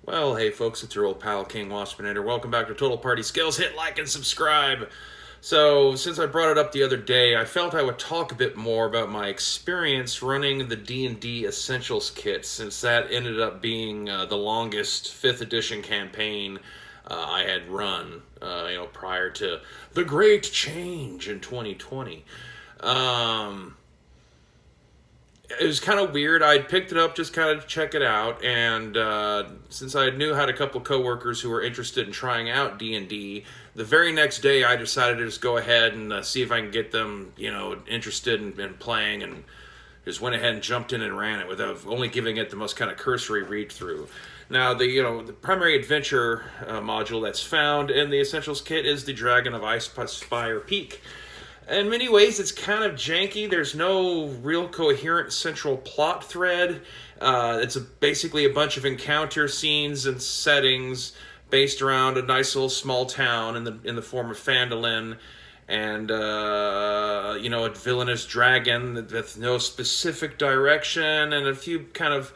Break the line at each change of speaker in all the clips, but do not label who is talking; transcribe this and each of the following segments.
Well, hey folks, it's your old pal King Waspinator. Welcome back to Total Party Skills. Hit like and subscribe. So, since I brought it up the other day, I felt I would talk a bit more about my experience running the D&D Essentials kit, since that ended up being the longest 5th edition campaign I had run, prior to the Great Change in 2020. It was kind of weird. I picked it up just kind of to check it out, and since I knew I had a couple coworkers who were interested in trying out D&D, the very next day I decided to just go ahead and see if I can get them, interested in playing, and just went ahead and jumped in and ran it without only giving it the most kind of cursory read through. Now, the primary adventure module that's found in the Essentials kit is the Dragon of Ice Spire Peak. In many ways, it's kind of janky. There's no real coherent central plot thread. It's basically a bunch of encounter scenes and settings based around a nice little small town in the form of Phandalin, and a villainous dragon with no specific direction, and a few kind of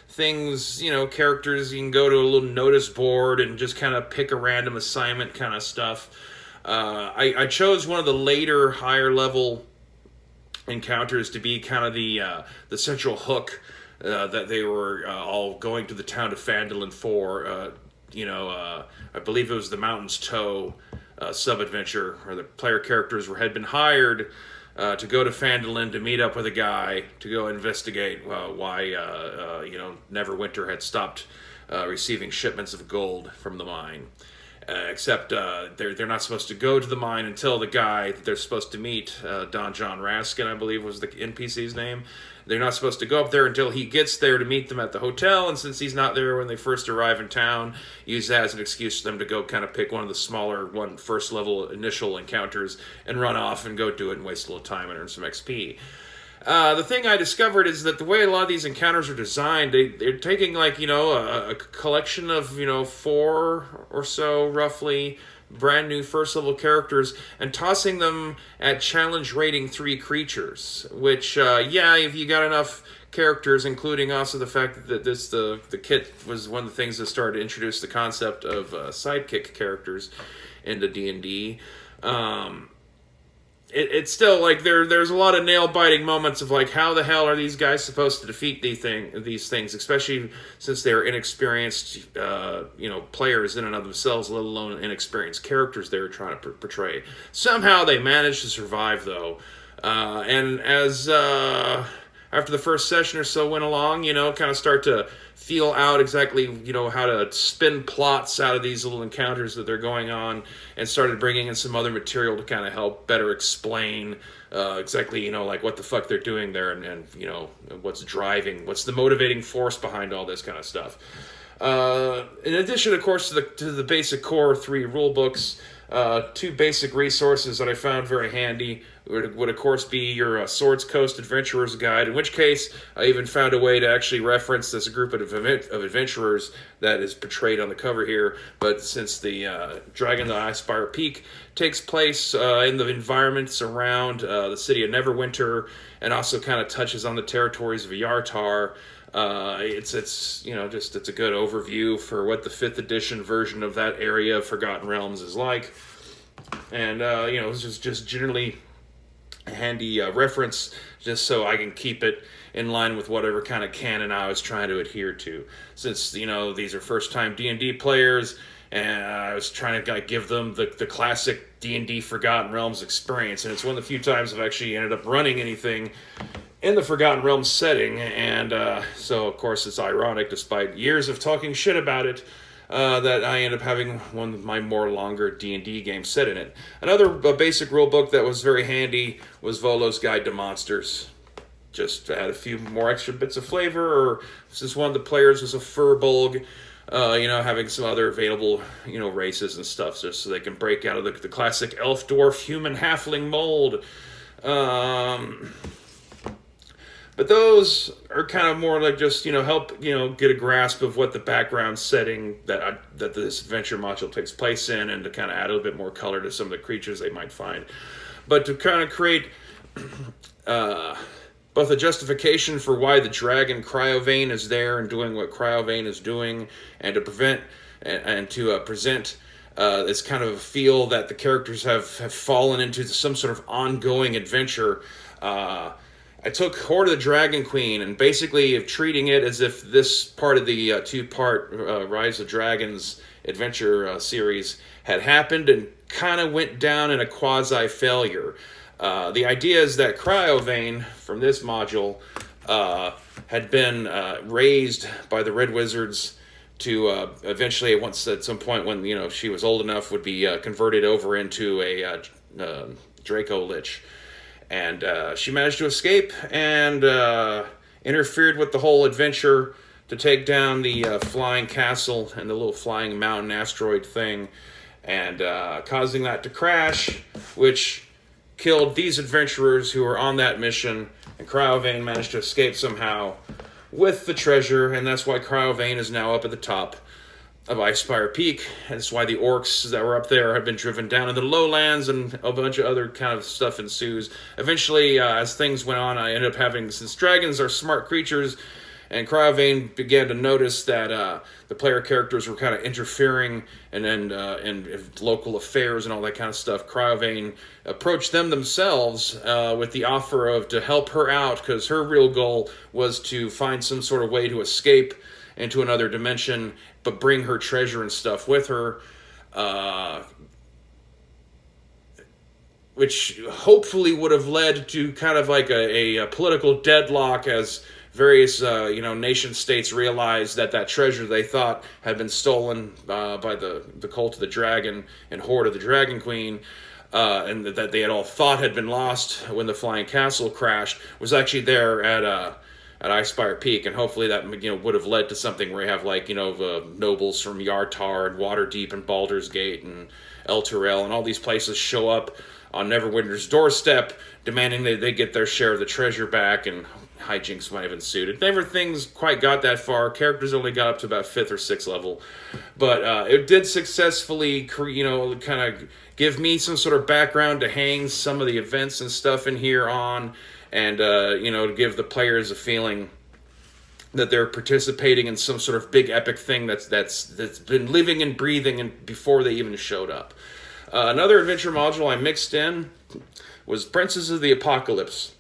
things, characters you can go to a little notice board and just kind of pick a random assignment kind of stuff. I chose one of the later, higher level encounters to be kind of the central hook that they were all going to the town of Phandalin for. I believe it was the Mountain's Toe sub-adventure, where the player characters had been hired to go to Phandalin to meet up with a guy to go investigate why Neverwinter had stopped receiving shipments of gold from the mine. Except they're not supposed to go to the mine until the guy that they're supposed to meet, Don John Raskin, I believe was the NPC's name. They're not supposed to go up there until he gets there to meet them at the hotel, and since he's not there when they first arrive in town, use that as an excuse for them to go kind of pick one of the smaller, first level initial encounters and run off and go do it and waste a little time and earn some XP. The thing I discovered is that the way a lot of these encounters are designed, they're taking a collection of 4 or so roughly brand new first level characters and tossing them at challenge rating 3 creatures. Which if you got enough characters, including also the fact that the kit was one of the things that started to introduce the concept of sidekick characters into D&D. It's still like there's a lot of nail-biting moments of like, how the hell are these guys supposed to defeat these things, especially since they're inexperienced players in and of themselves, let alone inexperienced characters they're trying to portray. Somehow they managed to survive, though, and as after the first session or so went along, kind of start to feel out exactly, how to spin plots out of these little encounters that they're going on, and started bringing in some other material to kind of help better explain exactly, like what the fuck they're doing there, and what's the motivating force behind all this kind of stuff. In addition, of course, to the basic core 3 rule books, 2 basic resources that I found very handy would of course be your Swords Coast Adventurer's Guide, in which case I even found a way to actually reference this group of adventurers that is portrayed on the cover here. But since the Dragon of the Ice Spire Peak takes place in the environments around the city of Neverwinter, and also kind of touches on the territories of Yartar, it's a good overview for what the 5th edition version of that area of Forgotten Realms is like. And it's just generally a handy reference, just so I can keep it in line with whatever kind of canon I was trying to adhere to. Since these are first time D&D players, and I was trying to give them the classic D&D Forgotten Realms experience, and it's one of the few times I've actually ended up running anything in the Forgotten Realms setting, and so of course it's ironic, despite years of talking shit about it, that I end up having one of my more longer D&D games set in it. Another basic rule book that was very handy was Volo's Guide to Monsters. Just to add a few more extra bits of flavor, or since one of the players was a furbolg, having some other available, races and stuff, just so they can break out of the classic elf, dwarf, human, halfling mold. But those are kind of more like just, help, get a grasp of what the background setting that this adventure module takes place in, and to kind of add a little bit more color to some of the creatures they might find. But to kind of create both a justification for why the dragon Cryovane is there and doing what Cryovane is doing, and to present this kind of a feel that the characters have fallen into some sort of ongoing adventure. I took Horde of the Dragon Queen and basically treating it as if this part of the two-part Rise of Dragons adventure series had happened and kind of went down in a quasi-failure. The idea is that Cryovane from this module had been raised by the Red Wizards to eventually, once at some point when she was old enough, would be converted over into a Draco Lich. And she managed to escape and interfered with the whole adventure to take down the flying castle and the little flying mountain asteroid thing, and causing that to crash, which killed these adventurers who were on that mission, and Cryovane managed to escape somehow with the treasure, and that's why Cryovane is now up at the top of Icespire Peak. That's why the orcs that were up there have been driven down in the lowlands, and a bunch of other kind of stuff ensues. Eventually, as things went on, I ended up having, since dragons are smart creatures, and Cryovane began to notice that the player characters were kind of interfering in local affairs and all that kind of stuff. Cryovane approached them themselves with the offer to help her out, because her real goal was to find some sort of way to escape into another dimension, but bring her treasure and stuff with her, which hopefully would have led to kind of like a political deadlock, as various nation states realized that treasure they thought had been stolen by the Cult of the Dragon and Horde of the Dragon Queen, and that they had all thought had been lost when the flying castle crashed, was actually there at Icespire Peak. And hopefully that would have led to something where you have the nobles from Yartar and Waterdeep and Baldur's Gate and El Turel and all these places show up on Neverwinter's doorstep, demanding they get their share of the treasure back, and hijinks might have ensued. It never things quite got that far. Characters only got up to about 5th or 6th level, but it did successfully kind of give me some sort of background to hang some of the events and stuff in here on, and to give the players a feeling that they're participating in some sort of big epic thing that's been living and breathing and before they even showed up. Another adventure module I mixed in was Princes of the Apocalypse.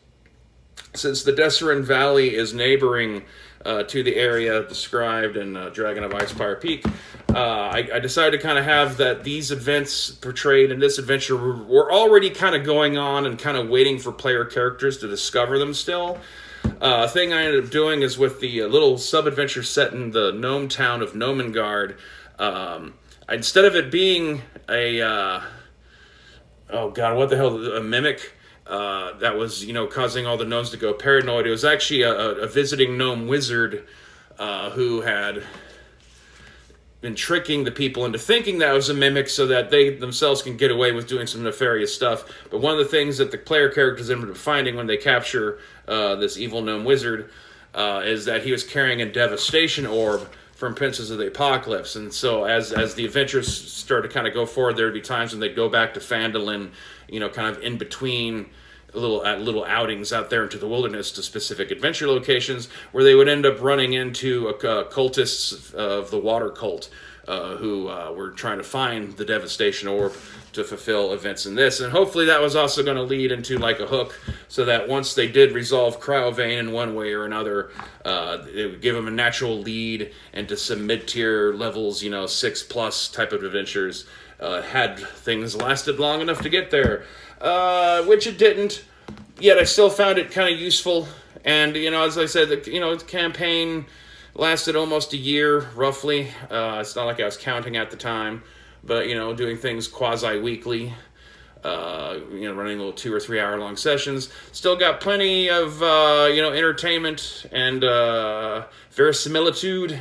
Since the Desserin Valley is neighboring to the area described in Dragon of Icespire Peak, I decided to kind of have that these events portrayed in this adventure were already kind of going on and kind of waiting for player characters to discover them still. A thing I ended up doing is with the little sub-adventure set in the gnome town of Nomengard, instead of it being a mimic that was causing all the gnomes to go paranoid, it was actually a visiting gnome wizard who had been tricking the people into thinking that was a mimic so that they themselves can get away with doing some nefarious stuff. But one of the things that the player characters ended up finding when they capture this evil gnome wizard is that he was carrying a devastation orb from Princes of the Apocalypse. And so as the adventures started to kind of go forward, there would be times when they'd go back to Phandalin, kind of in between little outings out there into the wilderness to specific adventure locations, where they would end up running into cultists of the water cult who were trying to find the devastation orb to fulfill events in this. And hopefully that was also going to lead into like a hook, so that once they did resolve Cryovane in one way or another, it would give them a natural lead into some mid-tier levels, 6+ type of adventures, had things lasted long enough to get there, which it didn't. Yet I still found it kind of useful. And, as I said, the campaign lasted almost a year, roughly. It's not like I was counting at the time, but, doing things quasi-weekly, running little 2 or 3 hour long sessions. Still got plenty of, entertainment and verisimilitude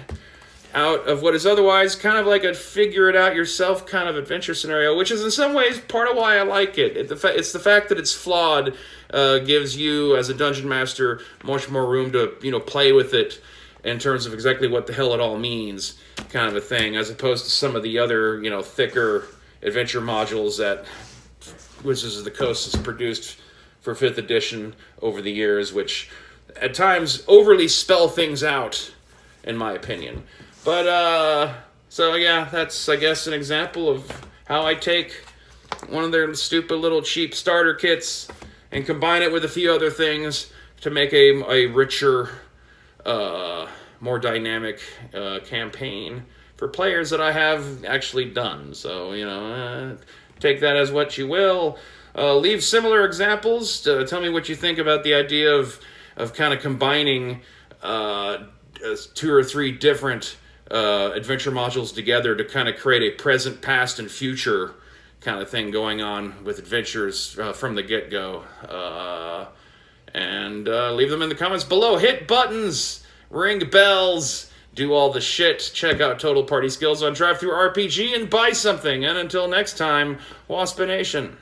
out of what is otherwise kind of like a figure it out yourself kind of adventure scenario, which is in some ways part of why I like it. It's the fact that it's flawed gives you as a dungeon master much more room to play with it in terms of exactly what the hell it all means, kind of a thing, as opposed to some of the other thicker adventure modules that Wizards of the Coast has produced for 5th edition over the years, which at times overly spell things out, in my opinion. But so yeah, that's, I guess, an example of how I take one of their stupid little cheap starter kits and combine it with a few other things to make a richer, more dynamic campaign for players that I have actually done. So, take that as what you will. Leave similar examples. Tell me what you think about the idea of kind of combining 2 or 3 different adventure modules together to kind of create a present, past, and future kind of thing going on with adventures from the get-go. And leave them in the comments below. Hit buttons, ring bells, do all the shit. Check out Total Party Skills on Drive-Thru RPG and buy something. And until next time, Waspination.